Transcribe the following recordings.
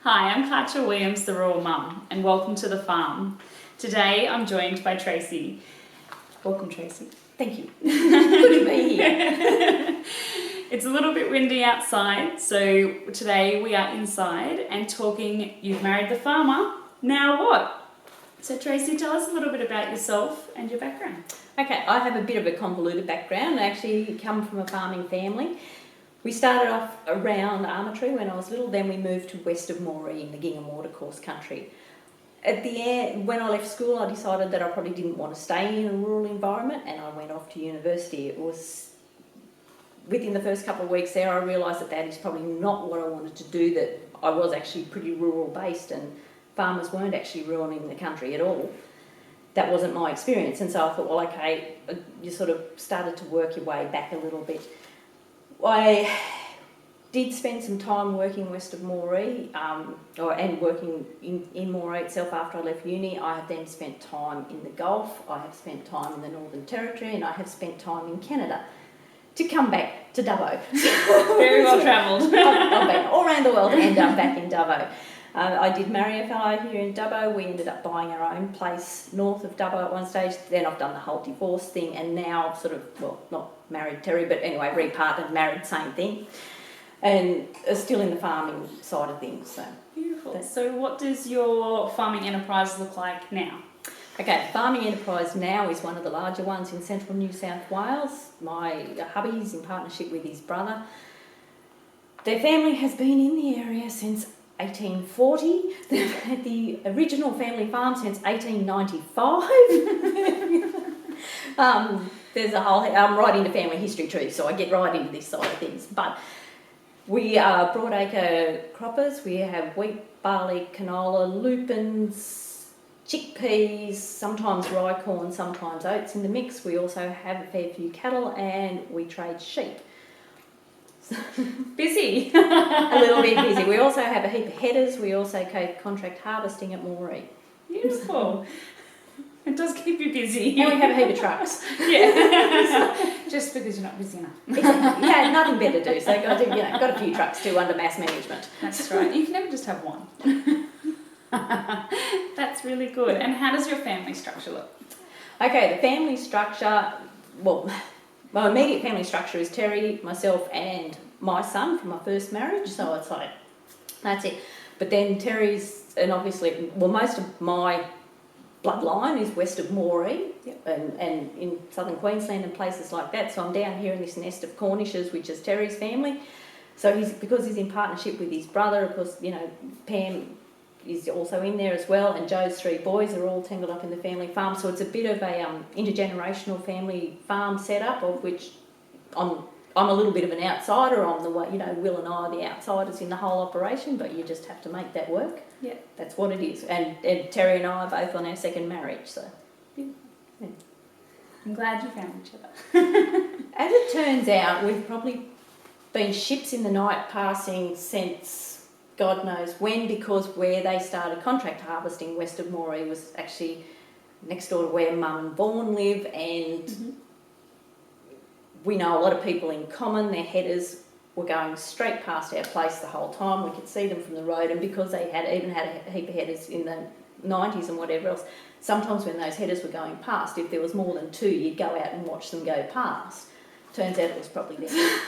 Hi, I'm Katja Williams, the Rural Mum, and welcome to the farm. Today I'm joined by Tracy. Welcome, Tracy. Thank you. Good to be here. It's a little bit windy outside, so today we are inside and talking, you've married the farmer, now what? So Tracy, tell us a little bit about yourself and your background. Okay, I have a bit of a convoluted background. I actually come from a farming family. We started off around Armatry when I was little, then we moved to west of Moree in the Gingham Watercourse country. At the end, when I left school, I decided that I probably didn't want to stay in a rural environment and I went off to university. It was within the first couple of weeks there, I realised that that is probably not what I wanted to do, that I was actually pretty rural based and farmers weren't actually ruling the country at all. That wasn't my experience, and so I thought, well, okay, you sort of started to work your way back a little bit. I did spend some time working west of Moree, and working in Moree itself after I left uni. I have then spent time in the Gulf, I have spent time in the Northern Territory, and I have spent time in Canada to come back to Dubbo. Very well travelled. I've been all around the world and back in Dubbo. I did marry a fellow here in Dubbo. We ended up buying our own place north of Dubbo at one stage. Then I've done the whole divorce thing and now I've sort of, well, not married Terry, but anyway, repartnered, married, same thing. And still in the farming side of things. So beautiful. So what does your farming enterprise look like now? Okay, farming enterprise now is one of the larger ones in central New South Wales. My hubby's in partnership with his brother. Their family has been in the area since 1840. They've had the original family farm since 1895. There's a whole, I'm right into family history too, so I get right into this side of things. But we are broadacre croppers. We have wheat, barley, canola, lupins, chickpeas, sometimes rye corn, sometimes oats in the mix. We also have a fair few cattle and we trade sheep. Busy. A little bit busy. We also have a heap of headers. We also contract harvesting at Moree. Beautiful. It does keep you busy. And we have a heap of trucks. Yeah. Just because you're not busy enough. Exactly. Yeah, nothing better to do. So got a few trucks too under mass management. That's right. You can never just have one. That's really good. And how does your family structure look? Okay, the family structure, well, my immediate family structure is Terry, myself and my son from my first marriage, so it's like, that's it. But then Terry's, and obviously, well, most of my bloodline is west of Moree, yep, and in southern Queensland and places like that, so I'm down here in this nest of Cornishes, which is Terry's family. So because he's in partnership with his brother, of course, Pam is also in there as well, and Joe's three boys are all tangled up in the family farm, so it's a bit of a intergenerational family farm setup, of which I'm a little bit of an outsider on the way. Will and I are the outsiders in the whole operation, but you just have to make that work. Yeah, that's what it is. And Terry and I are both on our second marriage, so yeah. I'm glad you found each other. As it turns out, we've probably been ships in the night passing since God knows when, because where they started contract harvesting west of Moree was actually next door to where Mum and Vaughan live, and we know a lot of people in common. Their headers were going straight past our place the whole time. We could see them from the road, and because they had a heap of headers in the 90s and whatever else, sometimes when those headers were going past, if there was more than two, you'd go out and watch them go past. Turns out it was probably them.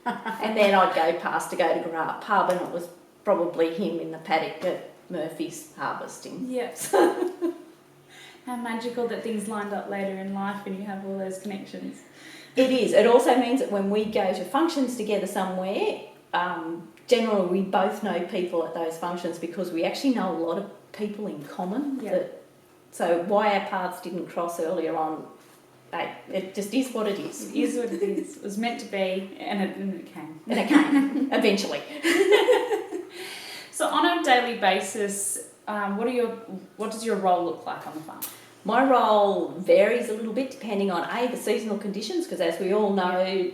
And then I'd go past to go to Grant Pub, and it was probably him in the paddock at Murphy's harvesting. Yes. How magical that things lined up later in life when you have all those connections. It is. It also means that when we go to functions together somewhere, generally we both know people at those functions because we actually know a lot of people in common. Yep. So why our paths didn't cross earlier on, it just is what it is. It is what it is. It was meant to be, and it came. And it came, eventually. So on a daily basis, what does your role look like on the farm? My role varies a little bit depending on the seasonal conditions, because as we all know,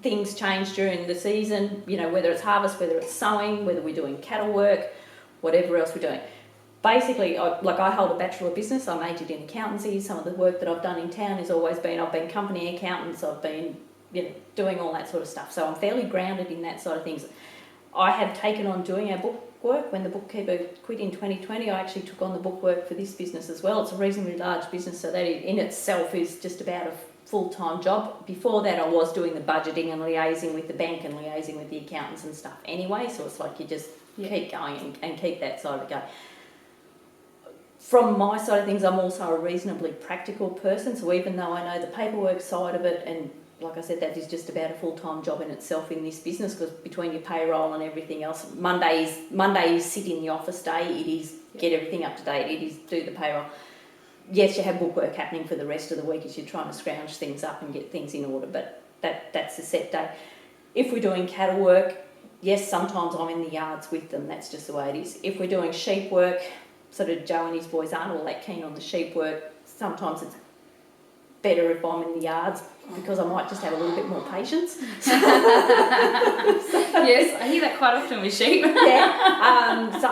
things change during the season, whether it's harvest, whether it's sowing, whether we're doing cattle work, whatever else we're doing. Basically, I hold a Bachelor of Business. I majored in accountancy. Some of the work that I've done in town has always been, I've been company accountants, I've been doing all that sort of stuff. So I'm fairly grounded in that side of things. I have taken on doing our book work. When the bookkeeper quit in 2020, I actually took on the book work for this business as well. It's a reasonably large business, so that in itself is just about a full-time job. Before that, I was doing the budgeting and liaising with the bank and liaising with the accountants and stuff anyway, so it's like you just keep going and keep that side of it going. From my side of things, I'm also a reasonably practical person, so even though I know the paperwork side of it, and like I said, that is just about a full-time job in itself in this business, because between your payroll and everything else, Monday is sit in the office day, it is get everything up to date, it is do the payroll. Yes, you have book work happening for the rest of the week as you're trying to scrounge things up and get things in order, but that's a set day. If we're doing cattle work, yes, sometimes I'm in the yards with them, that's just the way it is. If we're doing sheep work, sort of Joe and his boys aren't all that keen on the sheep work, sometimes it's better if I'm in the yards because I might just have a little bit more patience. Yes, I hear that quite often with sheep. So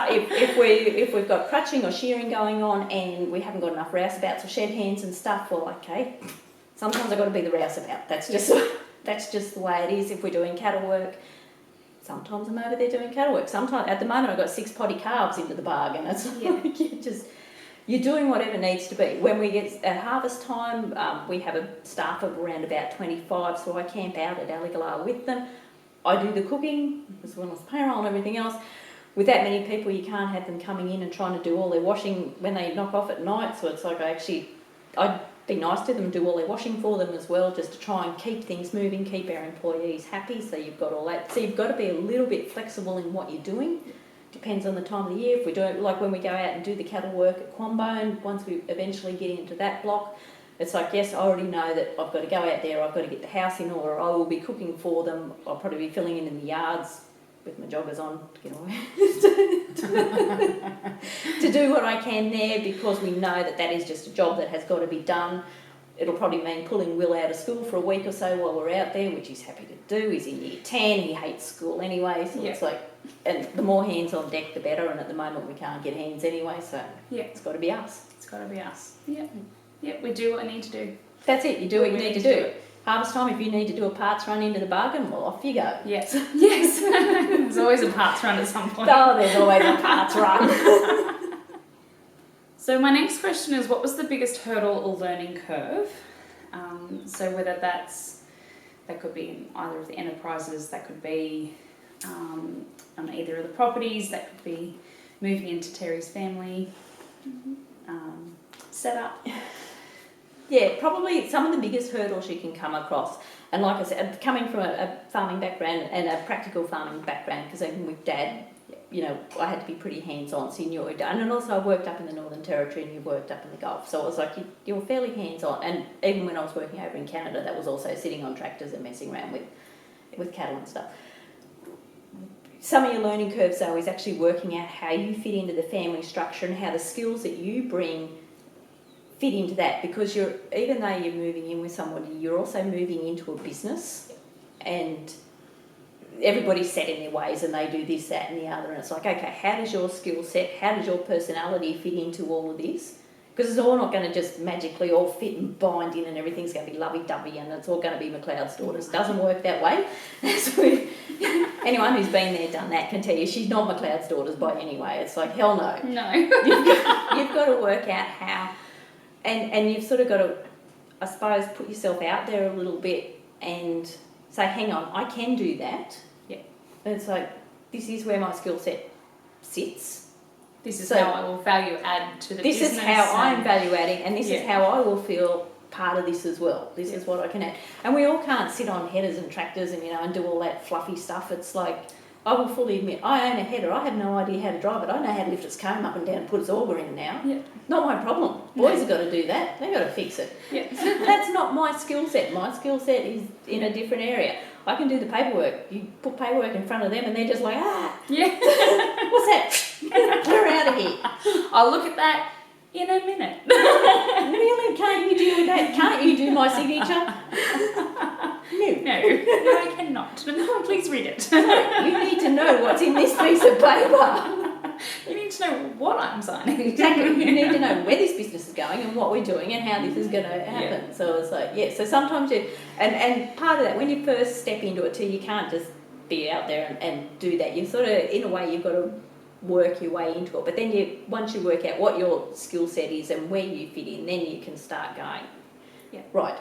if we've got crutching or shearing going on and we haven't got enough rouseabouts or shed hands and stuff, well, okay, sometimes I've got to be the rouseabout. That's just the way it is. If we're doing cattle work, sometimes I'm over there doing cattle work. Sometimes, at the moment, I've got 6 potty calves into the bargain. It's like you're doing whatever needs to be. When we get at harvest time, we have a staff of around about 25, so I camp out at Alligala with them. I do the cooking as well as payroll and everything else. With that many people, you can't have them coming in and trying to do all their washing when they knock off at night, so it's like I'd be nice to them and do all their washing for them as well, just to try and keep things moving, keep our employees happy, so you've got all that. So you've got to be a little bit flexible in what you're doing. Depends on the time of the year. If we do it, like when we go out and do the cattle work at Quambone, once we eventually get into that block, it's like, yes, I already know that I've got to go out there, I've got to get the house in order, I will be cooking for them, I'll probably be filling in the yards with my joggers on, you know, to do what I can there, because we know that is just a job that has got to be done. It'll probably mean pulling Will out of school for a week or so while we're out there, which he's happy to do. He's in year 10, he hates school anyway, so it's like, and the more hands on deck the better, and at the moment we can't get hands anyway, so it's got to be us. It's got to be us. Yeah, we do what we need to do. That's it, you do what you need to do. Harvest time, if you need to do a parts run into the bargain, well, off you go. Yes. There's always a parts run at some point. Oh, there's always a parts run. So my next question is, what was the biggest hurdle or learning curve? So whether that could be in either of the enterprises, that could be on either of the properties, that could be moving into Terry's family setup. Yeah, probably some of the biggest hurdles you can come across. And like I said, coming from a farming background and a practical farming background, because even with Dad, you know, I had to be pretty hands-on, so you knew what you'd done. And also I worked up in the Northern Territory and you worked up in the Gulf, so it was like you were fairly hands-on. And even when I was working over in Canada, that was also sitting on tractors and messing around with cattle and stuff. Some of your learning curves, though, is actually working out how you fit into the family structure and how the skills that you bring fit into that, because even though you're moving in with somebody, you're also moving into a business, and everybody's set in their ways and they do this, that and the other, and it's like, okay, how does your skill set, how does your personality fit into all of this? Because it's all not going to just magically all fit and bind in and everything's going to be lovey-dovey and it's all going to be McLeod's daughters. It doesn't work that way. Anyone who's been there, done that, can tell you she's not McLeod's daughters by any way. It's like, hell no. No. You've got to work out how, and you've sort of got to, I suppose, put yourself out there a little bit and say, hang on, I can do that. Yeah. And it's like, this is where my skill set sits. This is how I will value add to the business. This is how I'm value adding, and this is how I will feel part of this as well. This is what I can add. And we all can't sit on headers and tractors and, you know, and do all that fluffy stuff. It's like, I will fully admit, I own a header. I have no idea how to drive it. I know how to lift its comb up and down and put its auger in now. Yeah. Not my problem. Boys have got to do that. They've got to fix it. Yeah. That's not my skill set. My skill set is in a different area. I can do the paperwork. You put paperwork in front of them and they're just like, yeah. What's that? We're out of here. I'll look at that in a minute. Really? Can't you do that? Can't you do my signature? No, I cannot. Please read it. You need to know what's in this piece of paper. You need to know what I'm signing. Exactly. You need to know where this business is going and what we're doing and how this is going to happen. Yeah. So it's like, so sometimes and part of that, when you first step into it too, you can't just be out there and do that. You sort of, in a way, you've got to work your way into it. But then once you work out what your skill set is and where you fit in, then you can start going, yeah, right,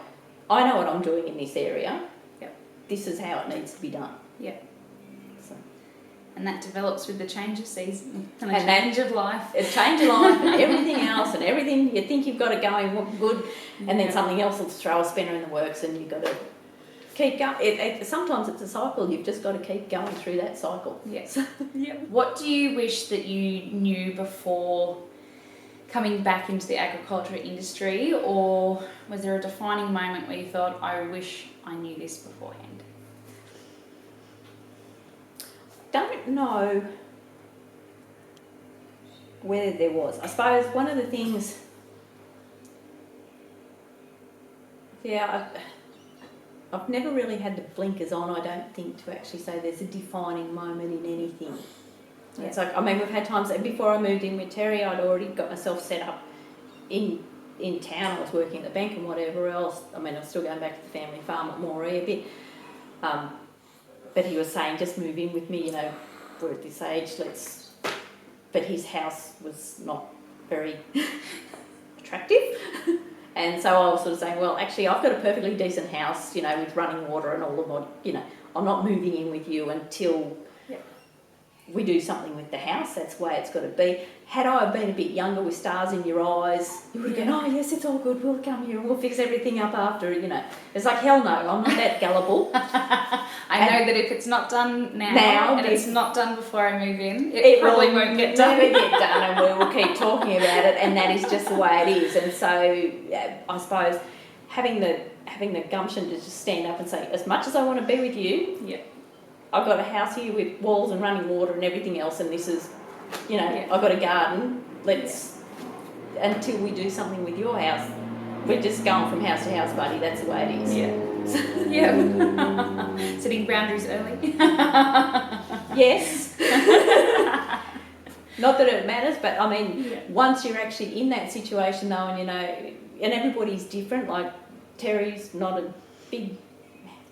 I know what I'm doing in this area. Yep. This is how it needs to be done. Yeah. So. And that develops with the change of season and And change of life. A change of life and everything else and everything. You think you've got it going good, and then something else will throw a spanner in the works, and you've got to keep going. Sometimes it's a cycle. You've just got to keep going through that cycle. Yes. Yeah. What do you wish that you knew before coming back into the agriculture industry, or was there a defining moment where you thought, I wish I knew this beforehand? Don't know whether there was. I suppose one of the things, I've never really had the blinkers on, I don't think, to actually say there's a defining moment in anything. Yeah. It's like, I mean, we've had times, before I moved in with Terry, I'd already got myself set up in town. I was working at the bank and whatever else. I mean, I was still going back to the family farm at Moree a bit. But he was saying, just move in with me, you know, we're at this age, but his house was not very attractive. And so I was sort of saying, well, actually, I've got a perfectly decent house, you know, with running water and all of my, you know, I'm not moving in with you until we do something with the house. That's the way it's got to be. Had I been a bit younger with stars in your eyes, you would have gone, oh, yes, it's all good, we'll come here and we'll fix everything up after, you know. It's like, hell no, I'm not that gullible. I know that if it's not done now and it's not done before I move in, it probably won't get done. Never get done, and we will keep talking about it, and that is just the way it is. And so I suppose having the gumption to just stand up and say, as much as I want to be with you, I've got a house here with walls and running water and everything else, and this is, you know, I've got a garden. Until we do something with your house, we're just going from house to house, buddy. That's the way it is. Setting boundaries early. Yes. Not that it matters, but I mean, once you're actually in that situation though, and you know, and everybody's different. Like Terry's not a big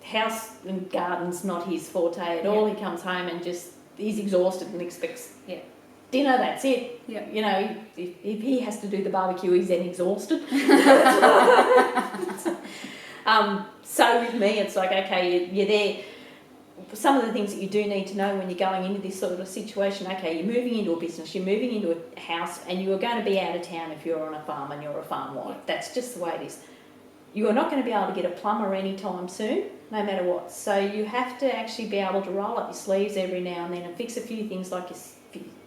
house and garden's not his forte at all. He comes home and he's exhausted and expects dinner, that's it. You know, if he has to do the barbecue, he's then exhausted. So with me, it's like, okay, you're there. Some of the things that you do need to know when you're going into this sort of situation, okay, you're moving into a business, you're moving into a house, and you are going to be out of town if you're on a farm and you're a farm wife. That's just the way it is. You are not going to be able to get a plumber anytime soon, no matter what. So you have to actually be able to roll up your sleeves every now and then and fix a few things like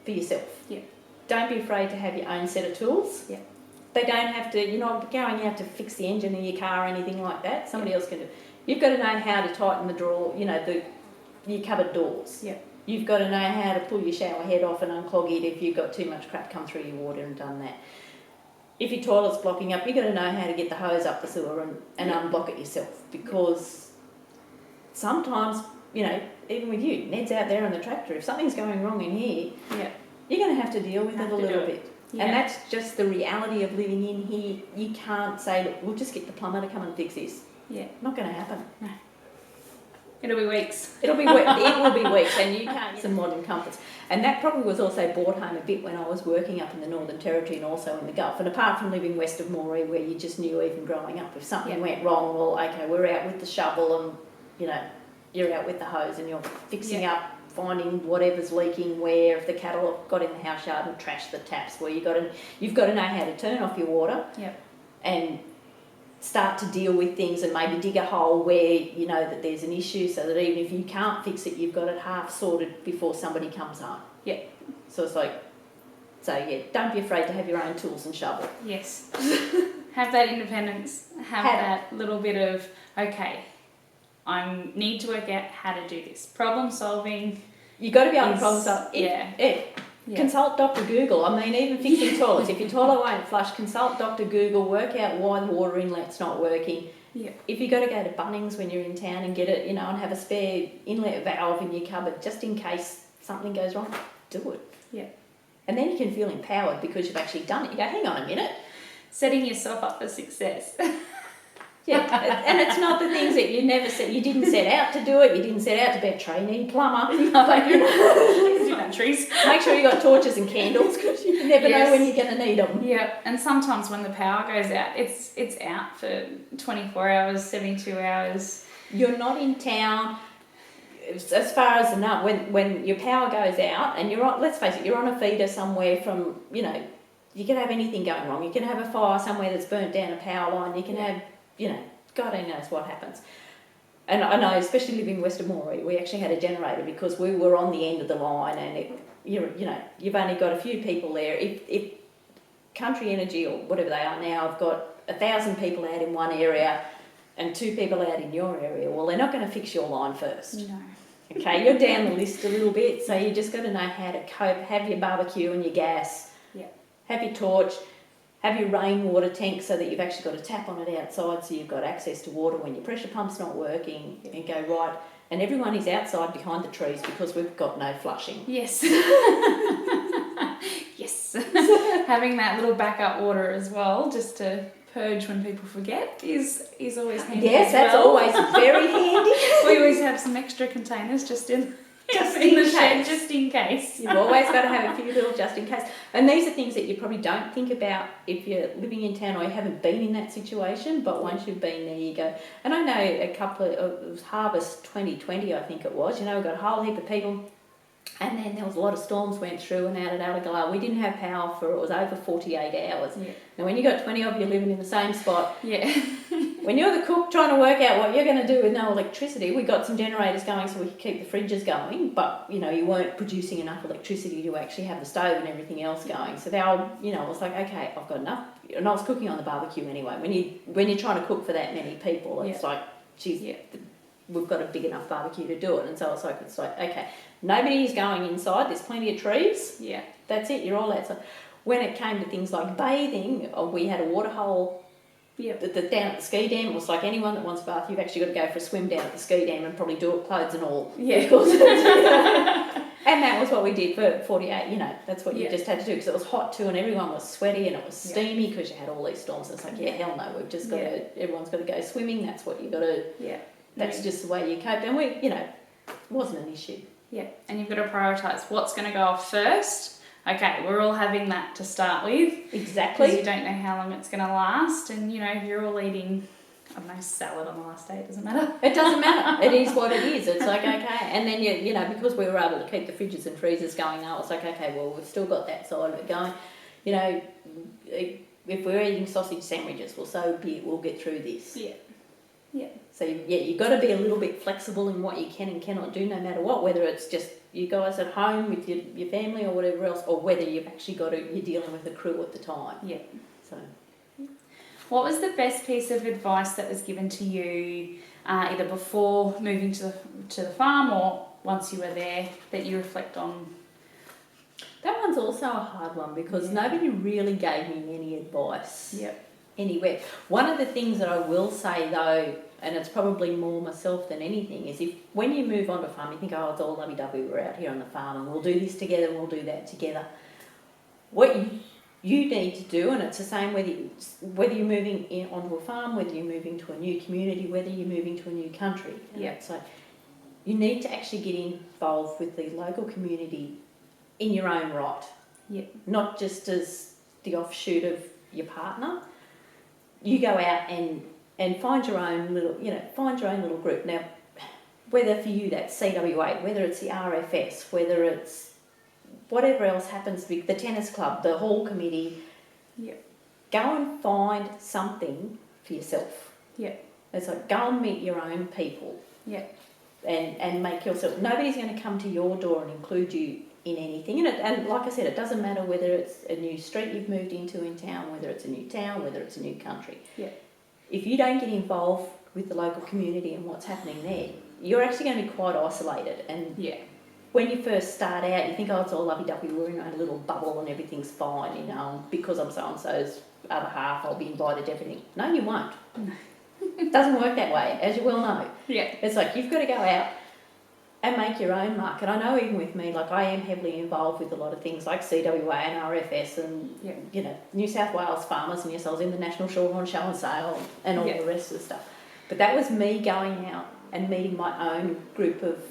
for yourself. Don't be afraid to have your own set of tools. They don't have to, you're not going out to fix the engine in your car or anything like that. Somebody else can do. You've got to know how to tighten the drawer, you know, your cupboard doors. You've got to know how to pull your shower head off and unclog it if you've got too much crap come through your water and done that. If your toilet's blocking up, you've got to know how to get the hose up the sewer and unblock it yourself, because sometimes, you know, even with you, Ned's out there on the tractor, if something's going wrong in here, you're going to have to deal with it a little bit. And that's just the reality of living in here. You can't say, look, we'll just get the plumber to come and fix this. Not going to happen. No. It'll be weeks. It will be weeks, and you can't get some modern comforts. And that probably was also brought home a bit when I was working up in the Northern Territory and also in the Gulf. And apart from living west of Moree, where you just knew even growing up, if something went wrong, well, okay, we're out with the shovel and, you know, you're out with the hose and you're fixing up, finding whatever's leaking where, if the cattle have got in the house yard and trashed the taps, where you've got to know how to turn off your water and start to deal with things and maybe dig a hole where you know that there's an issue, so that even if you can't fix it, you've got it half sorted before somebody comes home. So it's like, don't be afraid to have your own tools and shovel. Yes. Have that independence. Have that little bit of, okay, I need to work out how to do this. Problem solving. You've got to be able to problem solve. Consult Dr. Google. I mean, even fixing toilets. If your toilet won't flush, consult Dr. Google, work out why the water inlet's not working. If you've got to go to Bunnings when you're in town and get it, you know, and have a spare inlet valve in your cupboard just in case something goes wrong, do it. And then you can feel empowered because you've actually done it. You go, hang on a minute. Setting yourself up for success. Yeah, and it's not the things that you didn't set out to do it, you didn't set out to be a trainee plumber, but you know, batteries. make sure you got torches and candles because you never know when you're going to need them. Yeah, and sometimes when the power goes out, it's out for 24 hours, 72 hours. You're not in town. As far as when your power goes out and you're on, let's face it, you're on a feeder somewhere from, you know, you can have anything going wrong. You can have a fire somewhere that's burnt down a power line. You can have, you know, God only knows what happens. And I know, especially living west of Moree, we actually had a generator because we were on the end of the line, and you've only got a few people there. If Country Energy or whatever they are now have got 1,000 people out in one area and 2 people out in your area, well, they're not going to fix your line first. No. Okay, you're down the list a little bit, so you just got to know how to cope. Have your barbecue and your gas. Yeah. Have your torch. Have your rainwater tank so that you've actually got a tap on it outside, so you've got access to water when your pressure pump's not working, and go right. And everyone is outside behind the trees because we've got no flushing. Yes. Yes. Having that little backup water as well, just to purge when people forget, is always handy. Yes, that's always very handy. We always have some extra containers just in the shed, just in case. You've always got to have a few little just in case. And these are things that you probably don't think about if you're living in town or you haven't been in that situation, but once you've been there, you go. And I know a couple of, it was Harvest 2020, I think it was, you know, we got a whole heap of people, and then there was a lot of storms went through, and out at Alagala we didn't have power for, it was over 48 hours. Yeah. And when you got 20 of you living in the same spot, yeah. when you're the cook trying to work out what you're going to do with no electricity, we got some generators going so we could keep the fridges going, but, you know, you weren't producing enough electricity to actually have the stove and everything else going. So now, you know, I was like, okay, I've got enough. And I was cooking on the barbecue anyway. When you're trying to cook for that many people, it's like, geez, we've got a big enough barbecue to do it. And so I was like, it's like, okay, nobody's going inside. There's plenty of trees. Yeah. That's it. You're all outside. When it came to things like bathing, we had a water hole. Yeah, down at the ski dam, it was like anyone that wants a bath, you've actually got to go for a swim down at the ski dam and probably do it clothes and all. Yeah. And that was what we did for 48, you know, that's what you just had to do because it was hot too and everyone was sweaty and it was steamy because you had all these storms. And it's like, hell no, we've just got to, everyone's got to go swimming, that's what you've got to, that's just the way you coped. And we, you know, it wasn't an issue. Yeah, and you've got to prioritise what's going to go off first. Okay, we're all having that to start with. Exactly. Because you don't know how long it's going to last. And, you know, if you're all eating, I don't know, salad on the last day, it doesn't matter. It doesn't matter. It is what it is. It's like, okay. And then, you know, because we were able to keep the fridges and freezers going, I was like, okay, well, we've still got that side of it going. You know, if we're eating sausage sandwiches, well, so be it, we'll get through this. Yeah. Yeah. So, you've got to be a little bit flexible in what you can and cannot do no matter what, whether it's just you guys at home with your family or whatever else, or whether you've actually you're dealing with a crew at the time. Yeah. So, what was the best piece of advice that was given to you either before moving to the farm or once you were there that you reflect on? That one's also a hard one because nobody really gave me any advice. Yep. Anywhere. One of the things that I will say though, and it's probably more myself than anything, is if when you move on to a farm, you think, oh, it's all lovey-dovey, we're out here on the farm and we'll do this together and we'll do that together. What you need to do, and it's the same whether you're moving onto a farm, whether you're moving to a new community, whether you're moving to a new country. So you need to actually get involved with the local community in your own right. Yeah. Not just as the offshoot of your partner. You go out and find your own little group. Now, whether for you that's CWA, whether it's the RFS, whether it's whatever else happens to be, the tennis club, the hall committee, go and find something for yourself. Yeah. It's like, go and meet your own people. Yeah. And make yourself, nobody's going to come to your door and include you in anything. And like I said, it doesn't matter whether it's a new street you've moved into in town, whether it's a new town, whether it's a new country. Yeah. If you don't get involved with the local community and what's happening there, you're actually going to be quite isolated. And when you first start out, you think, oh, it's all lovey-dovey, we're in a little bubble and everything's fine, you know, because I'm so-and-so's other half, I'll be invited to everything. No, you won't. No. It doesn't work that way, as you well know. Yeah. It's like you've got to go out, and make your own mark. And I know even with me, like I am heavily involved with a lot of things like CWA and RFS and, you know, New South Wales Farmers, and yes, I was in the National Shorthorn Show and Sale and all the rest of the stuff. But that was me going out and meeting my own group of,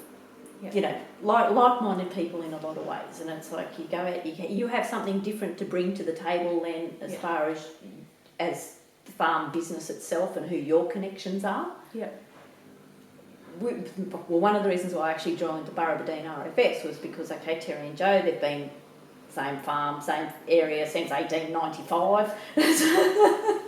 you know, like-minded people in a lot of ways. And it's like you go out, you have something different to bring to the table then as far as the farm business itself and who your connections are. Yeah. Well, one of the reasons why I actually joined the Burrabadine RFS was because, okay, Terry and Joe, they've been same farm, same area since 1895.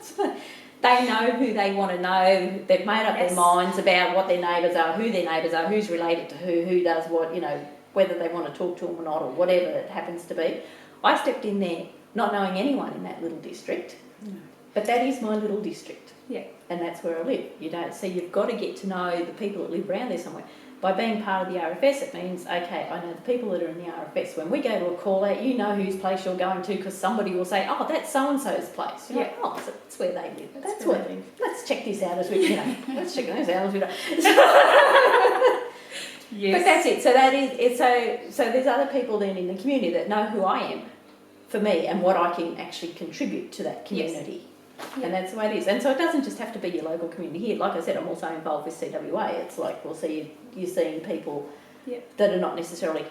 So they know who they want to know. They've made up their minds about what their neighbours are, who their neighbours are, who's related to who does what, you know, whether they want to talk to them or not or whatever it happens to be. I stepped in there not knowing anyone in that little district, but that is my little district. Yeah. And that's where I live. You don't see, you've got to get to know the people that live around there somewhere. By being part of the RFS, it means, okay, I know the people that are in the RFS. When we go to a call out, you know whose place you're going to because somebody will say, oh, that's so-and-so's place. You're like, oh, so that's where they live. That's where they live. Let's check this out as we, you know, let's check this out as we go. Yes. But that's it. So that is, it's so there's other people then in the community that know who I am for me and what I can actually contribute to that community. Yes. Yeah. And that's the way it is. And so it doesn't just have to be your local community here. Like I said, I'm also involved with CWA. It's like, well, see, you're seeing people that are not necessarily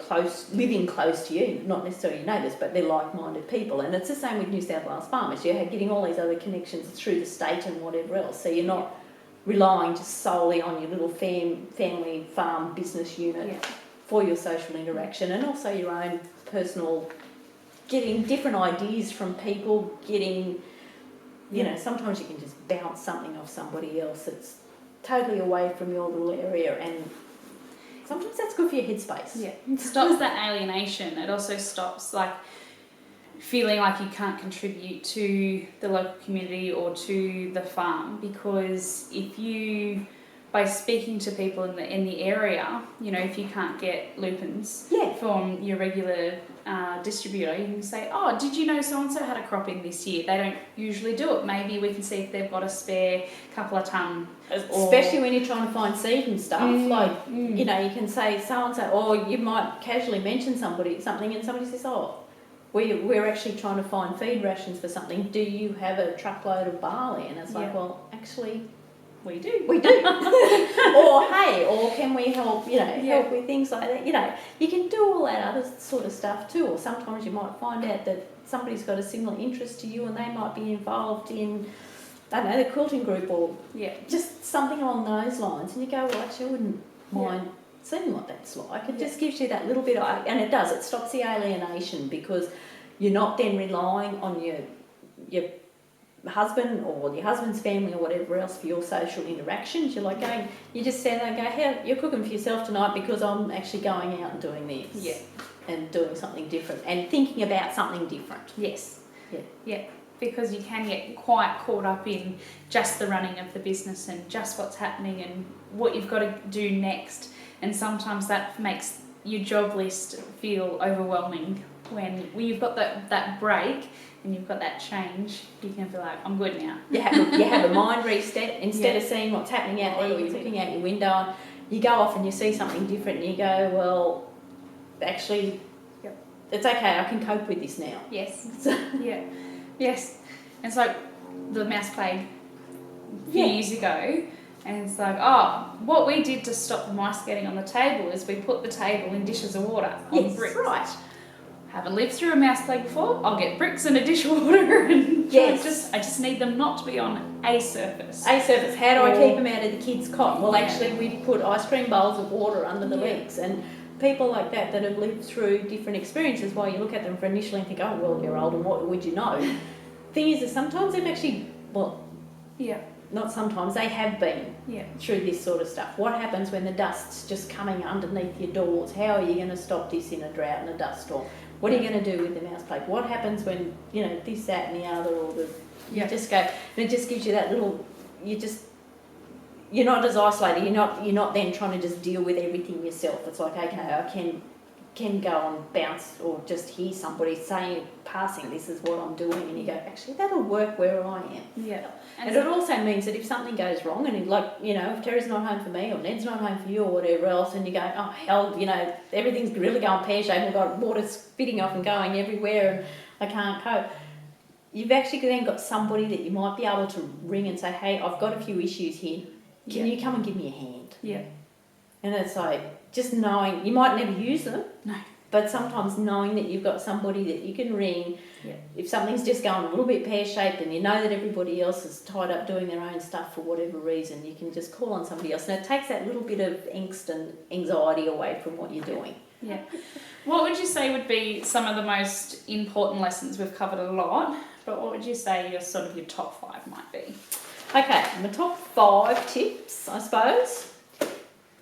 living close to you, not necessarily your neighbours, but they're like-minded people. And it's the same with New South Wales Farmers. You're getting all these other connections through the state and whatever else. So you're not relying just solely on your little family farm business unit for your social interaction, and also your own personal, getting different ideas from people, getting... You know, sometimes you can just bounce something off somebody else that's totally away from your little area, and sometimes that's good for your headspace. Yeah, it stops that alienation. It also stops, like, feeling like you can't contribute to the local community or to the farm, because if you, by speaking to people in the area, you know, if you can't get lupins from your regular distributor, you can say, oh, did you know so-and-so had a crop in this year? They don't usually do it. Maybe we can see if they've got a spare couple of tonne. Especially when you're trying to find seed and stuff. You know, you can say so-and-so, or you might casually mention something and somebody says, oh, we're actually trying to find feed rations for something. Do you have a truckload of barley? And it's like, well, actually... We do. Or hey, or can we help, you know, help with things like that. You know, you can do all that other sort of stuff too. Or sometimes you might find out that somebody's got a similar interest to you and they might be involved in, I don't know, the quilting group or just something along those lines. And you go, well, actually, I wouldn't mind seeing what that's like. It just gives you that little bit of, and it does, it stops the alienation, because you're not then relying on your husband or your husband's family or whatever else for your social interactions. You're like going, you just stand there and go, hey, you're cooking for yourself tonight because I'm actually going out and doing this. Yeah. And doing something different and thinking about something different. Yes. Yeah. Because you can get quite caught up in just the running of the business and just what's happening and what you've got to do next. And sometimes that makes your job list feel overwhelming when you've got that break and you've got that change. You can feel like, I'm good now. You have a mind reset. Instead of seeing what's happening out there, you're looking out your window, you go off and you see something different and you go, well, actually, it's okay, I can cope with this now. Yes. Yes. And so the mouse plague a few years ago, and it's like, what we did to stop the mice getting on the table is we put the table in dishes of water on bricks. Right. Haven't lived through a mouse plague before. I'll get bricks and a dish of water, and I just need them not to be on a surface. A surface. How do I keep them out of the kids' cot? Well, actually, we put ice cream bowls of water under the legs, and people like that have lived through different experiences. While you look at them for initially and think, oh, well, you're old, and what would you know? Thing is that sometimes they've actually, not sometimes, they have been through this sort of stuff. What happens when the dust's just coming underneath your doors? How are you going to stop this in a drought and a dust storm? What are you going to do with the mouse plague? What happens when, you know, this, that and the other, or you just go, and it just gives you that little, you're not as isolated, you're not then trying to just deal with everything yourself. It's like, okay, I can can go and bounce or just hear somebody saying, passing, this is what I'm doing, and you go, actually, that'll work where I am. Yeah. And it also means that if something goes wrong, and if Terry's not home for me or Ned's not home for you or whatever else, and you go, oh hell, everything's really going pear-shaped, we've got water spitting off and going everywhere and I can't cope. You've actually then got somebody that you might be able to ring and say, hey, I've got a few issues here. Can you come and give me a hand? Yeah. And it's like, just knowing, you might never use them. No. But sometimes knowing that you've got somebody that you can ring, if something's just going a little bit pear-shaped and you know that everybody else is tied up doing their own stuff for whatever reason, you can just call on somebody else. And it takes that little bit of angst and anxiety away from what you're doing. Yeah. What would you say would be some of the most important lessons? We've covered a lot, but what would you say your top 5 might be? Okay, my top 5 tips, I suppose.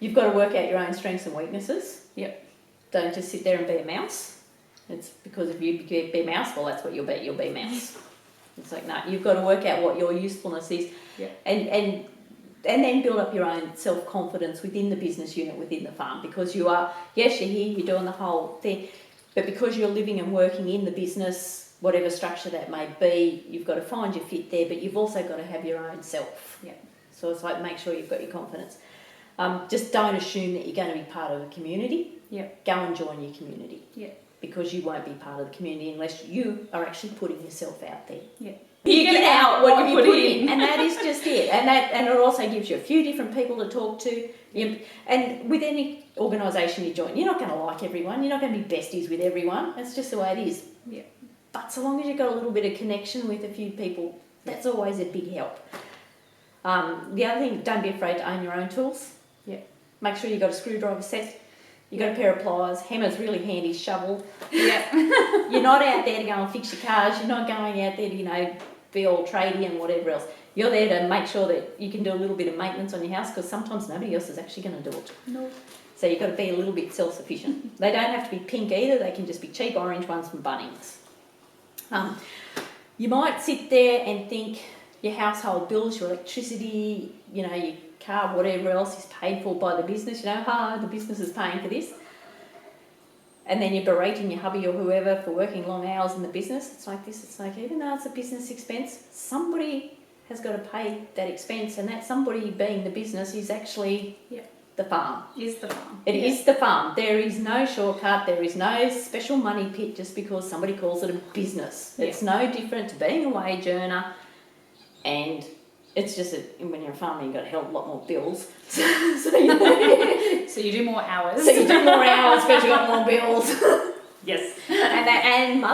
You've got to work out your own strengths and weaknesses. Yep. Don't just sit there and be a mouse. It's because if you be a mouse, well, that's what you'll be a mouse. It's like, no, you've got to work out what your usefulness is. Yep. And then build up your own self-confidence within the business unit, within the farm, because you are, yes, you're here, you're doing the whole thing, but because you're living and working in the business, whatever structure that may be, you've got to find your fit there, but you've also got to have your own self. Yeah. So it's like, make sure you've got your confidence. Just don't assume that you're going to be part of a community. Yep. Go and join your community. Yep. Because you won't be part of the community unless you are actually putting yourself out there. Yeah. You get out what you put in. And that is just it. And it also gives you a few different people to talk to. And with any organisation you join, you're not going to like everyone. You're not going to be besties with everyone. That's just the way it is. Yeah. But so long as you've got a little bit of connection with a few people, that's always a big help. The other thing, don't be afraid to own your own tools. Yeah. Make sure you've got a screwdriver set. You've got a pair of pliers, hammer's really handy, shovel. Yeah. You're not out there to go and fix your cars, you're not going out there to, be all tradie and whatever else. You're there to make sure that you can do a little bit of maintenance on your house because sometimes nobody else is actually going to do it. No. So you've got to be a little bit self-sufficient. They don't have to be pink either, they can just be cheap orange ones from Bunnings. You might sit there and think your household bills, your electricity, your car, whatever else is paid for by the business, the business is paying for this. And then you're berating your hubby or whoever for working long hours in the business. It's like this, it's like, even though it's a business expense, somebody has got to pay that expense, and that somebody being the business is actually the farm. Is the farm. It is the farm. There is no shortcut, there is no special money pit just because somebody calls it a business. It's no different to being a wage earner, and it's just when you're a farmer, you've got a hell of a lot more bills. So you do more hours. So you do more hours because you've got more bills. Yes. And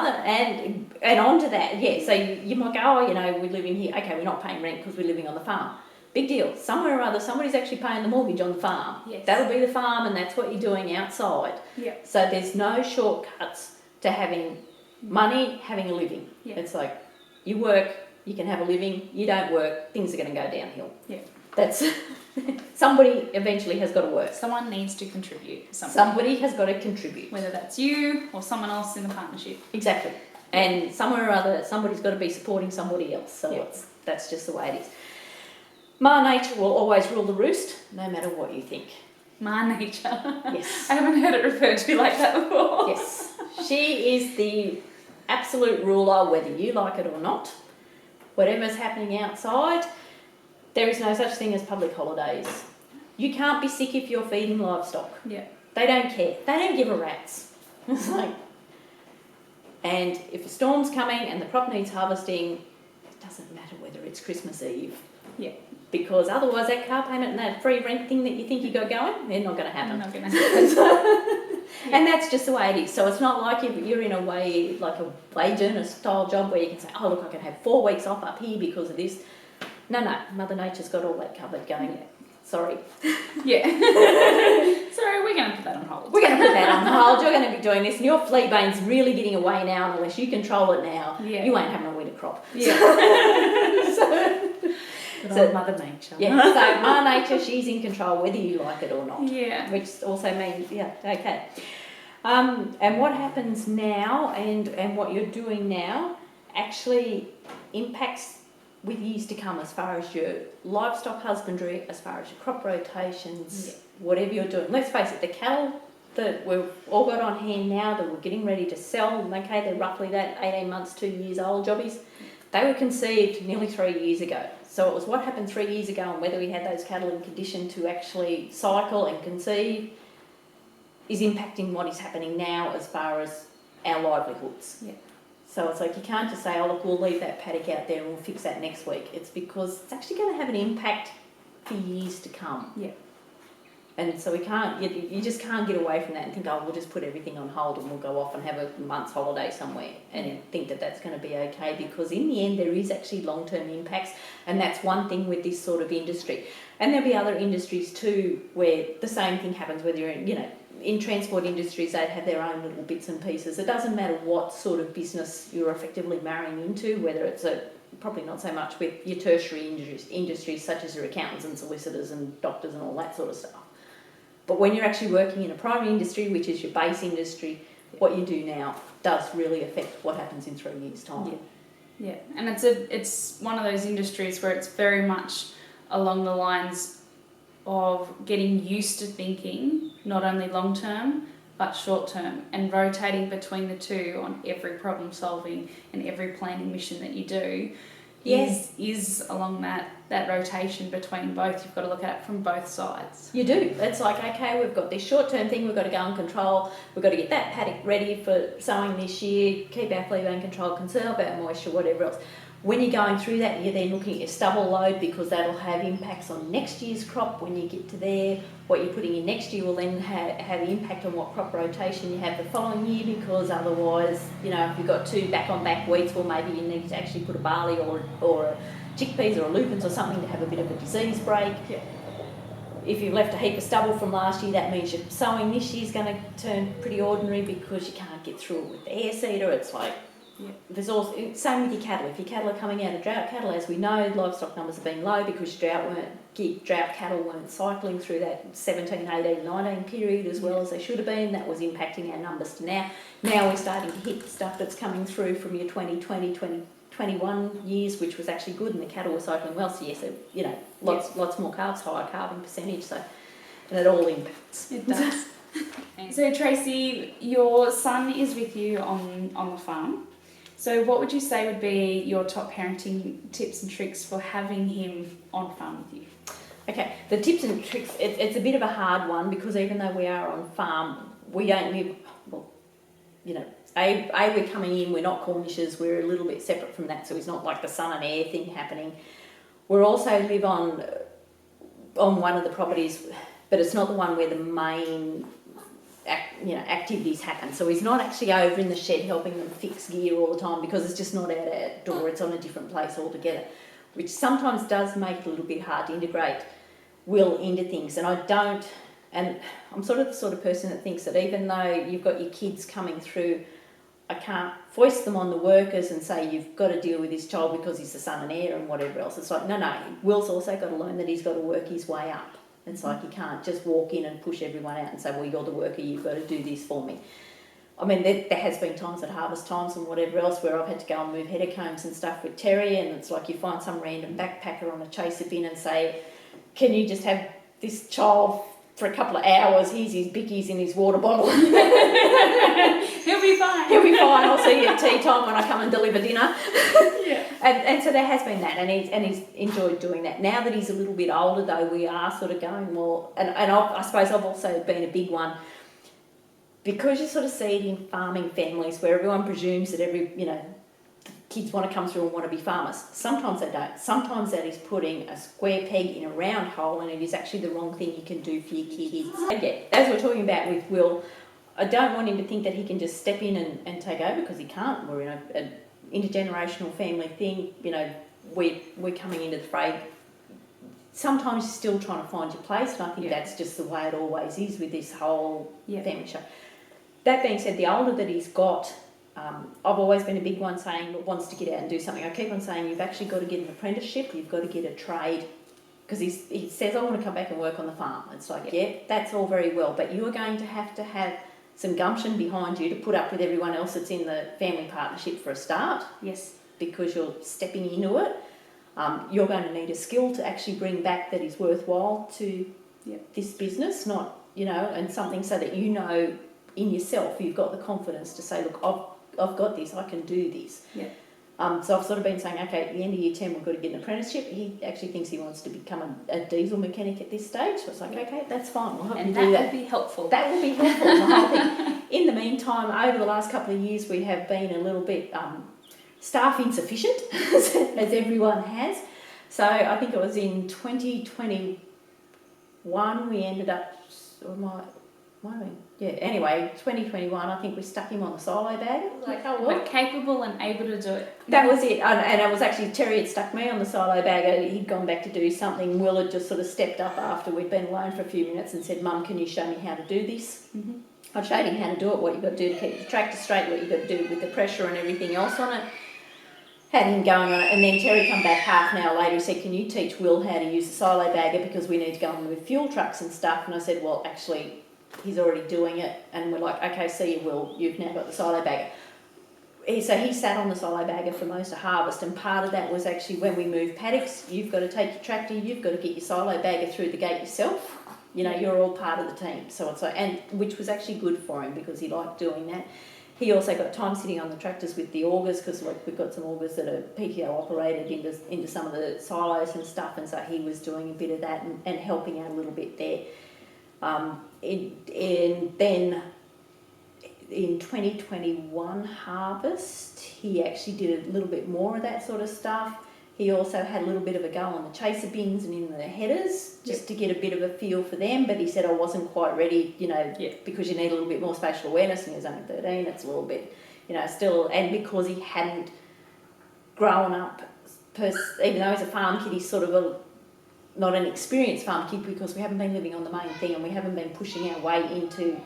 onto that, so you might go, we're living here. Okay, we're not paying rent because we're living on the farm. Big deal. Somewhere or other, somebody's actually paying the mortgage on the farm. Yes. That'll be the farm, and that's what you're doing outside. Yeah. So there's no shortcuts to having money, having a living. Yeah. It's like you work, you can have a living. You don't work, things are going to go downhill. Yeah. That's somebody eventually has got to work. Someone needs to contribute. Somebody has got to contribute. Whether that's you or someone else in the partnership. Exactly. And somewhere or other, somebody's got to be supporting somebody else. So that's just the way it is. Ma nature will always rule the roost, no matter what you think. Ma nature. Yes. I haven't heard it referred to like that before. Yes. She is the absolute ruler, whether you like it or not. Whatever's happening outside, there is no such thing as public holidays. You can't be sick if you're feeding livestock. Yeah. They don't care. They don't give a rat's. It's like, and if a storm's coming and the crop needs harvesting, it doesn't matter whether it's Christmas Eve. Yeah. Because otherwise that car payment and that free rent thing that you think you got going, they're not going to happen. Not going to happen. And that's just the way it is. So it's not like you're in a way, like a wage earner style job where you can say, oh look, I can have 4 weeks off up here because of this. No, Mother Nature's got all that covered going, sorry. Yeah. Sorry, we're going to put that on hold. We're going to put that on hold. You're going to be doing this and your flea bane's really getting away now, and unless you control it now, you ain't having a winter crop. Yeah. So Mother Nature. Yeah, so Ma Nature, she's in control whether you like it or not. Yeah. Which also means, okay. And what happens now and what you're doing now actually impacts with years to come as far as your livestock husbandry, as far as your crop rotations, whatever you're doing. Let's face it, the cattle that we've all got on hand now that we're getting ready to sell. Okay, they're roughly that 18 months, 2 years old jobbies. They were conceived nearly 3 years ago. So it was what happened 3 years ago and whether we had those cattle in condition to actually cycle and conceive is impacting what is happening now as far as our livelihoods. Yeah. So it's like you can't just say, oh look, we'll leave that paddock out there and we'll fix that next week. It's because it's actually going to have an impact for years to come. Yeah. And so you just can't get away from that and think, oh, we'll just put everything on hold and we'll go off and have a month's holiday somewhere and think that that's going to be okay, because in the end there is actually long-term impacts, and that's one thing with this sort of industry. And there'll be other industries too where the same thing happens, whether you're in transport industries, they'd have their own little bits and pieces. It doesn't matter what sort of business you're effectively marrying into, whether it's probably not so much with your tertiary industries such as your accountants and solicitors and doctors and all that sort of stuff. But when you're actually working in a primary industry, which is your base industry, what you do now does really affect what happens in 3 years' time. Yeah, and it's one of those industries where it's very much along the lines of getting used to thinking not only long term but short term, and rotating between the two on every problem solving and every planning mission that you do. Is along that rotation between both. You've got to look at it from both sides. You do. It's like, okay, we've got this short-term thing, we've got to go and control, we've got to get that paddock ready for sowing this year, keep our flea bane control, conserve our moisture, whatever else. When you're going through that, you're then looking at your stubble load, because that'll have impacts on next year's crop when you get to there. What you're putting in next year will then have impact on what crop rotation you have the following year, because otherwise, if you've got 2 back-on-back weeds, well, maybe you need to actually put a barley or a chickpeas or a lupins or something to have a bit of a disease break. Yeah. If you've left a heap of stubble from last year, that means your sowing this year's going to turn pretty ordinary because you can't get through it with the air seeder. It's like, there's also same with your cattle. If your cattle are coming out of drought cattle, as we know, livestock numbers have been low because drought cattle weren't cycling through that 17, 18, 19 period as well as they should have been. That was impacting our numbers to now. Now we're starting to hit stuff that's coming through from your 2020, 2021 years, which was actually good, and the cattle were cycling well. So yes, lots more calves, higher calving percentage. So, and it all impacts. It does. So Tracy, your son is with you on the farm. So what would you say would be your top parenting tips and tricks for having him on farm with you? Okay, the tips and tricks, it's a bit of a hard one, because even though we are on farm, we don't live, we're coming in, we're not Cornishes, we're a little bit separate from that, so it's not like the sun and air thing happening. We also live on one of the properties, but it's not the one where the main activities happen. So he's not actually over in the shed helping them fix gear all the time, because it's just not out our door, it's on a different place altogether, which sometimes does make it a little bit hard to integrate Will into things. And I'm sort of the sort of person that thinks that even though you've got your kids coming through, I can't foist them on the workers and say you've got to deal with this child because he's the son and heir and whatever else. It's like, no, Will's also got to learn that he's got to work his way up. It's like you can't just walk in and push everyone out and say, well, you're the worker, you've got to do this for me. I mean, there has been times at harvest times and whatever else where I've had to go and move header combs and stuff with Terry, and it's like you find some random backpacker on a chaser bin and say, can you just have this child for a couple of hours, here's his bickies in his water bottle. He'll be fine. He'll be fine, I'll see you at tea time when I come and deliver dinner. Yeah. And so there has been that, and he's enjoyed doing that. Now that he's a little bit older though, we are sort of going more, and I suppose I've also been a big one, because you sort of see it in farming families where everyone presumes that kids want to come through and want to be farmers. Sometimes they don't. Sometimes that is putting a square peg in a round hole, and it is actually the wrong thing you can do for your kids. Again, as we're talking about with Will, I don't want him to think that he can just step in and take over, because he can't. We're in an intergenerational family thing. We're coming into the fray. Sometimes you're still trying to find your place, and I think that's just the way it always is with this whole family show. That being said, the older that he's got, I've always been a big one saying that wants to get out and do something. I keep on saying you've actually got to get an apprenticeship, you've got to get a trade, because he says, I want to come back and work on the farm. It's like, that's all very well, but you are going to have some gumption behind you to put up with everyone else that's in the family partnership for a start. Yes. Because you're stepping into it. You're going to need a skill to actually bring back that is worthwhile to this business, not and something so that in yourself, you've got the confidence to say, look, I've got this, I can do this. Yeah. So I've sort of been saying, okay, at the end of year 10, we've got to get an apprenticeship. He actually thinks he wants to become a diesel mechanic at this stage. So it's like, okay, that's fine. We'll help you do that. And that will be helpful. That will be helpful, the whole thing. In the meantime, over the last couple of years, we have been a little bit staff insufficient, as everyone has. So I think it was in 2021 we ended up, anyway, 2021, I think we stuck him on the silo bag. It was like, oh, well. But capable and able to do it. That was it. And it was actually, Terry had stuck me on the silo bag. He'd gone back to do something. Will had just sort of stepped up after we'd been alone for a few minutes and said, Mum, can you show me how to do this? Mm-hmm. I showed him how to do it, what you've got to do to keep the tractor straight, what you've got to do with the pressure and everything else on it. Had him going on it, and then Terry come back half an hour later and said, can you teach Will how to use the silo bagger because we need to go on with fuel trucks and stuff? And I said, well, actually, he's already doing it. And we're like, okay, see you, Will, you've now got the silo bagger. So he sat on the silo bagger for most of harvest, and part of that was actually when we move paddocks, you've got to take your tractor, you've got to get your silo bagger through the gate yourself. You're all part of the team. So it's like, and which was actually good for him because he liked doing that. He also got time sitting on the tractors with the augers because we've got some augers that are PTO operated into some of the silos and stuff, and so he was doing a bit of that and helping out a little bit there. And then in 2021 harvest, he actually did a little bit more of that sort of stuff. He also had a little bit of a go on the chaser bins and in the headers just to get a bit of a feel for them, but he said I wasn't quite ready, because you need a little bit more spatial awareness, and he was only 13, it's a little bit, still, and because he hadn't grown up, even though he's a farm kid, he's sort of not an experienced farm kid because we haven't been living on the main thing and we haven't been pushing our way into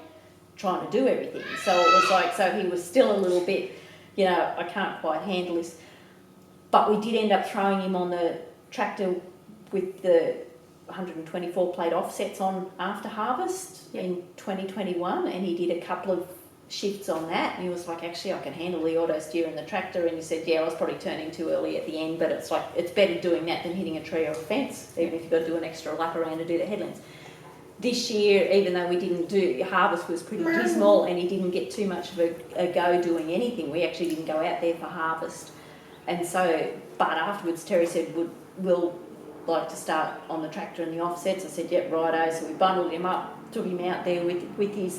trying to do everything. So it was like, so he was still a little bit, I can't quite handle this. But we did end up throwing him on the tractor with the 124 plate offsets on after harvest in 2021, and he did a couple of shifts on that, and he was like, actually I can handle the auto steer in the tractor, and he said, I was probably turning too early at the end, but it's like, it's better doing that than hitting a tree or a fence, even if you've got to do an extra lap around to do the headlands. This year, even though we didn't do, harvest was pretty dismal and he didn't get too much of a go doing anything, we actually didn't go out there for harvest. And so, but afterwards Terry said, we'll like to start on the tractor and the offsets. I said, yep, righto. So we bundled him up, took him out there with his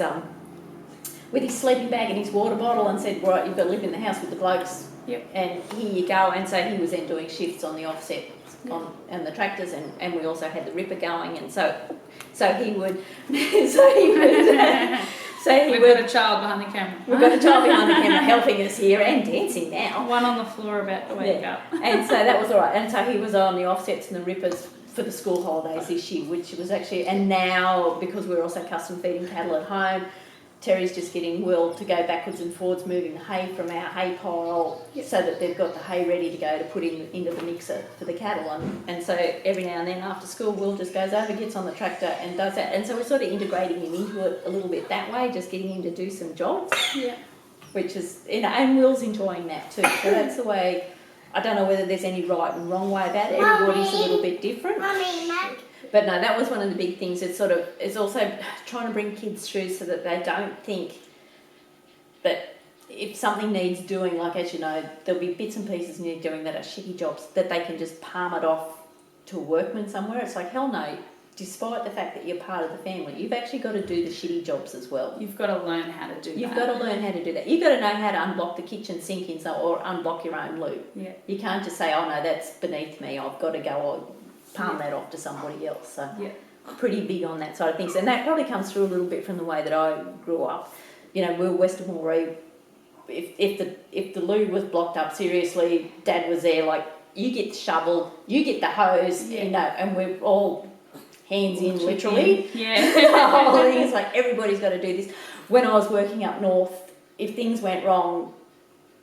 sleeping bag and his water bottle and said, right, you've got to live in the house with the blokes. Yep. And here you go. And so he was then doing shifts on the offset on the tractors, and we also had the ripper going, and so he would We've got a child behind the camera. We've got a child behind the camera helping us here and dancing now. One on the floor about to wake up. And so that was all right. And so he was on the offsets and the rippers for the school holidays this year, which was actually, and now because we're also custom feeding cattle at home, Terry's just getting Will to go backwards and forwards, moving the hay from our hay pile so that they've got the hay ready to go to put into the mixer for the cattle. And so every now and then after school, Will just goes over, gets on the tractor and does that. And so we're sort of integrating him into it a little bit that way, just getting him to do some jobs. Yeah. Which is, and Will's enjoying that too. So that's the way, I don't know whether there's any right and wrong way about it. Everybody's a little bit different. But no, that was one of the big things. It's also trying to bring kids through so that they don't think that if something needs doing, like as you know, there'll be bits and pieces need doing that are shitty jobs, that they can just palm it off to a workman somewhere. It's like, hell no, despite the fact that you're part of the family, you've actually got to do the shitty jobs as well. You've got to learn how to do that. You've got to learn how to do that. You've got to know how to unblock the kitchen sink or unblock your own loo. Yeah. You can't just say, oh no, that's beneath me, I've got to go palm that off to somebody else. So pretty big on that side of things. And that probably comes through a little bit from the way that I grew up. We're west of Moree. If the loo was blocked up seriously, Dad was there like, you get the shovel, you get the hose, and we're all hands in literally. Yeah. The whole thing is like, everybody's got to do this. When I was working up north, if things went wrong,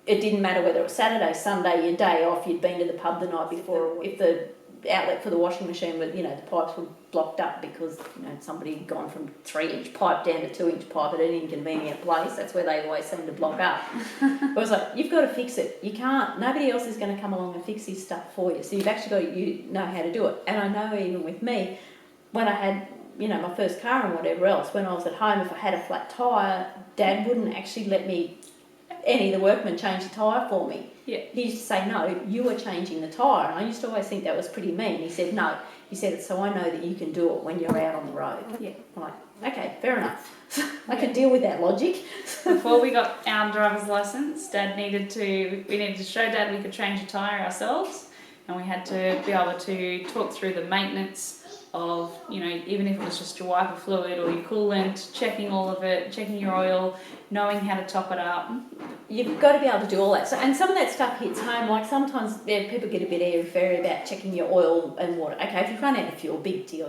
it didn't matter whether it was Saturday, Sunday, your day off, you'd been to the pub the night before, if the outlet for the washing machine was, the pipes were blocked up because, somebody had gone from 3-inch pipe down to 2-inch pipe at an inconvenient place. That's where they always seem to block up. I was like, you've got to fix it. You can't, nobody else is going to come along and fix this stuff for you. So you've actually got to know how to do it. And I know even with me, when I had my first car and whatever else, when I was at home, if I had a flat tyre, Dad wouldn't actually let any of the workmen change the tyre for me. Yeah. He used to say, no, you are changing the tyre. And I used to always think that was pretty mean. He said, no. He said, it's so I know that you can do it when you're out on the road. Yeah. I'm like, okay, fair enough. I can deal with that logic. Before we got our driver's license, we needed to show Dad we could change the tyre ourselves, and we had to be able to talk through the maintenance of, even if it was just your wiper fluid or your coolant, checking all of it, checking your oil, knowing how to top it up. You've got to be able to do all that. So, and some of that stuff hits home. Like sometimes people get a bit airy-fairy about checking your oil and water. Okay, if you run out of fuel, big deal,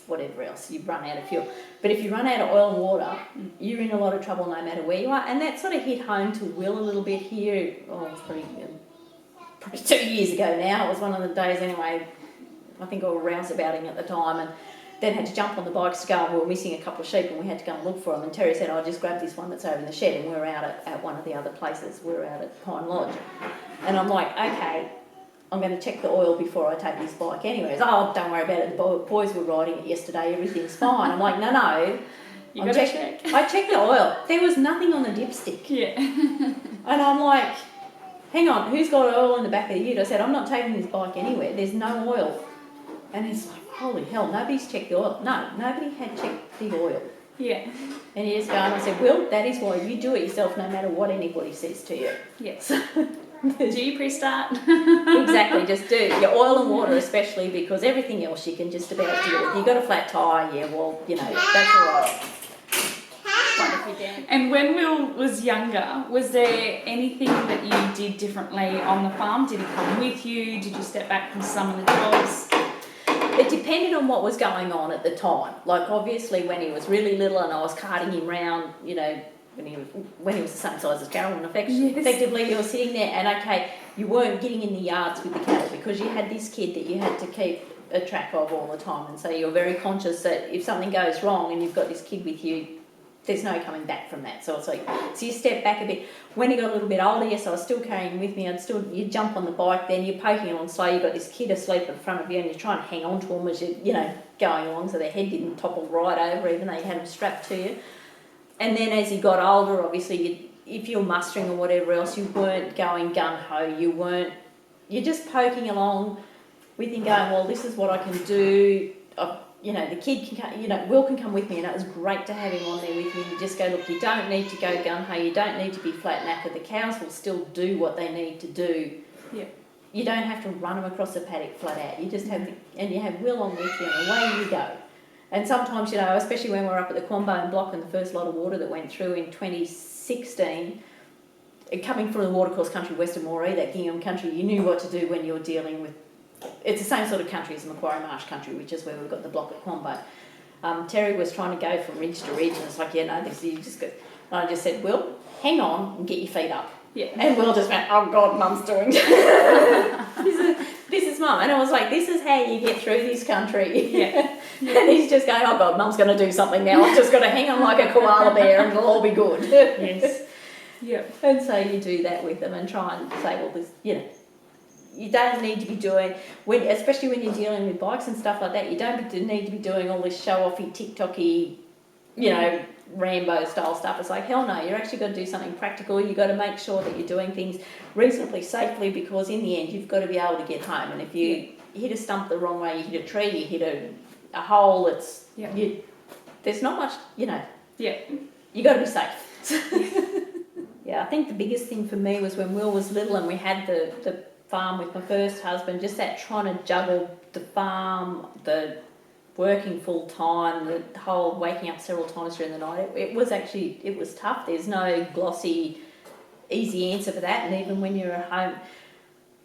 whatever else, you run out of fuel. But if you run out of oil and water, you're in a lot of trouble no matter where you are. And that sort of hit home to Will a little bit here. Oh, it's probably 2 years ago now. It was one of the days anyway. I think I was rouseabouting at the time, and then had to jump on the bikes to go, and we were missing a couple of sheep, and we had to go and look for them. And Terry said, just grab this one that's over in the shed, and we were out at one of the other places. We were out at Pine Lodge. And I'm like, okay, I'm going to check the oil before I take this bike anyways. Oh, don't worry about it. The boys were riding it yesterday. Everything's fine. I'm like, no. You got to check. I checked the oil. There was nothing on the dipstick. Yeah. And I'm like, hang on, who's got oil in the back of the ute? I said, I'm not taking this bike anywhere. There's no oil. And he's like, holy hell, nobody's checked the oil. No, nobody had checked the oil. Yeah. And he just go, and I said, Will, that is why you do it yourself no matter what anybody says to you. Yes. Do you pre-start? Exactly, just do. Your oil and water especially, because everything else you can just about deal with. You've got a flat tyre, that's all right. And when Will was younger, was there anything that you did differently on the farm? Did he come with you? Did you step back from some of the jobs? It depended on what was going on at the time. Like obviously when he was really little and I was carting him round, when he was the same size as Carolyn, effectively you were sitting there and okay, you weren't getting in the yards with the cattle because you had this kid that you had to keep a track of all the time, and so you're very conscious that if something goes wrong and you've got this kid with you, there's no coming back from that. So it's like, so you step back a bit. When he got a little bit older, yes, I was still carrying him with me. You jump on the bike, then you're poking along slow. You've got this kid asleep in front of you, and you're trying to hang on to them as you're, going along, so their head didn't topple right over, even though you had them strapped to you. And then as he got older, obviously, if you're mustering or whatever else, you weren't going gung ho. You're just poking along with him, going, well, this is what I can do. The kid can, Will can come with me, and it was great to have him on there with me. You just go, look, you don't need to go gung-ho, you don't need to be flat knackered. The cows will still do what they need to do. Yeah. You don't have to run them across the paddock flat out. You just have, and you have Will on with you, and away you go. And sometimes, especially when we're up at the Quambone block and the first lot of water that went through in 2016, coming from the watercourse country west of Moree, that Gingham country, you knew what to do when you're dealing with. It's the same sort of country as the Macquarie Marsh country, which is where we've got the block at Quambone. Terry was trying to go from ridge to ridge, and it's like, you just go. And I just said, Will, hang on and get your feet up. Yeah. And Will just went, oh God, Mum's doing this is Mum. And I was like, this is how you get through this country. Yeah. And he's just going, oh God, Mum's going to do something now. I've just got to hang on like a koala bear and it'll all be good. Yes. Yeah. And so you do that with them and try and say, well, this, you don't need to be doing, especially when you're dealing with bikes and stuff like that, you don't need to be doing all this show-offy, TikTok-y, Rambo style stuff. It's like, hell no, you're actually got to do something practical. You've got to make sure that you're doing things reasonably safely, because in the end you've got to be able to get home. And if you hit a stump the wrong way, you hit a tree, you hit a hole, there's not much, you got to be safe. Yeah, I think the biggest thing for me was when Will was little and we had the farm with my first husband, just that trying to juggle the farm, the working full time, the whole waking up several times during the night. It was tough. There's no glossy, easy answer for that. And even when you're at home,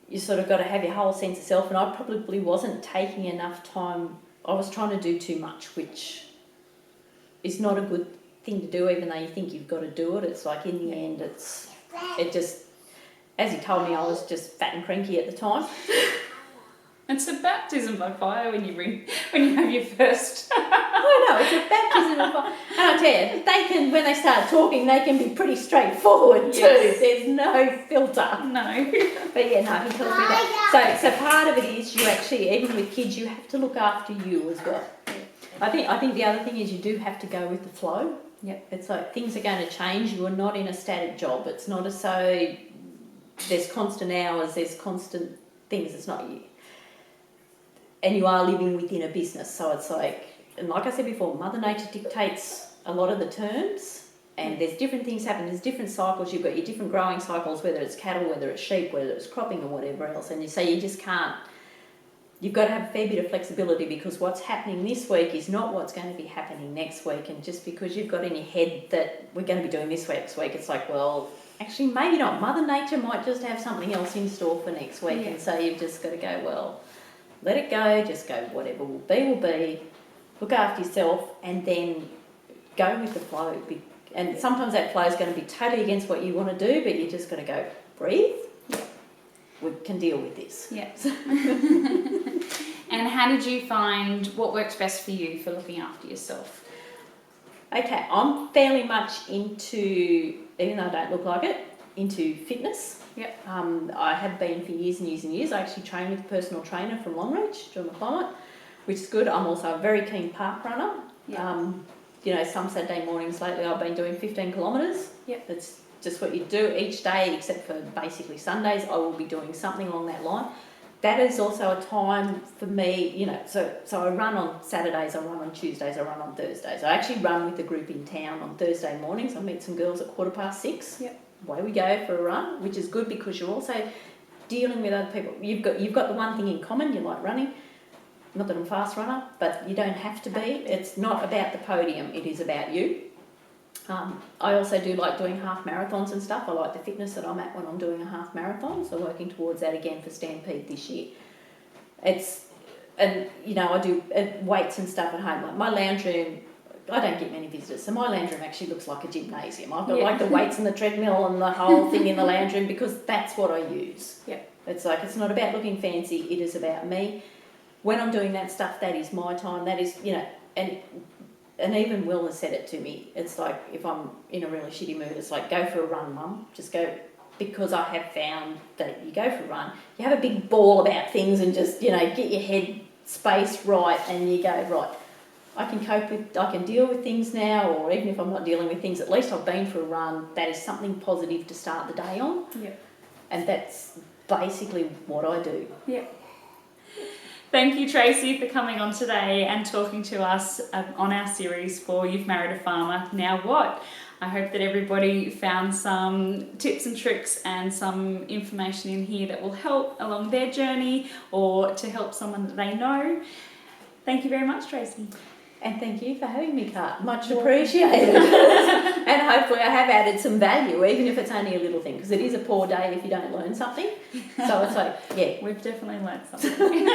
you sort of got to have your whole sense of self. And I probably wasn't taking enough time. I was trying to do too much, which is not a good thing to do, even though you think you've got to do it. It's like in the end, as he told me, I was just fat and cranky at the time. It's a baptism by fire when you have your first. I know, it's a baptism by fire. And I tell you, they can, when they start talking, they can be pretty straightforward too. There's no filter. No. But yeah, no, he tells me that. So part of it is you actually, even with kids, you have to look after you as well. I think the other thing is you do have to go with the flow. Yep. It's like things are going to change. You are not in a static job. It's not as so there's constant hours, there's constant things. It's not you. And you are living within a business. So it's like, and like I said before, Mother Nature dictates a lot of the terms, and there's different things happen. There's different cycles. You've got your different growing cycles, whether it's cattle, whether it's sheep, whether it's cropping or whatever else. And you say you just can't. You've got to have a fair bit of flexibility, because what's happening this week is not what's going to be happening next week. And just because you've got in your head that we're going to be doing this next week, it's like, well, actually, maybe not. Mother Nature might just have something else in store for next week. Yeah. And so you've just got to go, well, let it go, just go, whatever will be. Look after yourself, and then go with the flow. And sometimes that flow is going to be totally against what you want to do, but you just got to go, breathe. Yeah. We can deal with this. Yeah. And how did you find what works best for you for looking after yourself? Okay, I'm fairly much into, even though I don't look like it, into fitness. Yep. I have been for years and years and years. I actually train with a personal trainer from Longreach during the climate, which is good. I'm also a very keen park runner. Yep. You know, some Saturday mornings lately I've been doing 15 kilometres. Yep. It's just what you do each day, except for basically Sundays. I will be doing something along that line. That is also a time for me, you know, so I run on Saturdays, I run on Tuesdays, I run on Thursdays. I actually run with a group in town on Thursday mornings. I meet some girls at 6:15. Yep. Away we go for a run, which is good because you're also dealing with other people. You've got the one thing in common, you like running. Not that I'm a fast runner, but you don't have to be. It's not about the podium, it is about you. I also do like doing half marathons and stuff. I like the fitness that I'm at when I'm doing a half marathon, so working towards that again for Stampede this year. And you know, I do weights and stuff at home. Like my lounge room, I don't get many visitors, so my lounge room actually looks like a gymnasium. I've got like the weights and the treadmill and the whole thing in the lounge room, because that's what I use. Yep. It's like, it's not about looking fancy, it is about me. When I'm doing that stuff, that is my time. That is, you know, and even Will has said it to me. It's like, if I'm in a really shitty mood, it's like, go for a run, Mum. Just go, because I have found that you go for a run, you have a big ball about things and just, you know, get your head space right, and you go, right, I can deal with things now, or even if I'm not dealing with things, at least I've been for a run. That is something positive to start the day on. Yep. And that's basically what I do. Yep. Thank you, Tracy, for coming on today and talking to us on our series for You've Married a Farmer, Now What? I hope that everybody found some tips and tricks and some information in here that will help along their journey, or to help someone that they know. Thank you very much, Tracy. And thank you for having me, Kat. Much appreciated. And hopefully I have added some value, even if it's only a little thing, because it is a poor day if you don't learn something. So it's like, yeah. We've definitely learned something.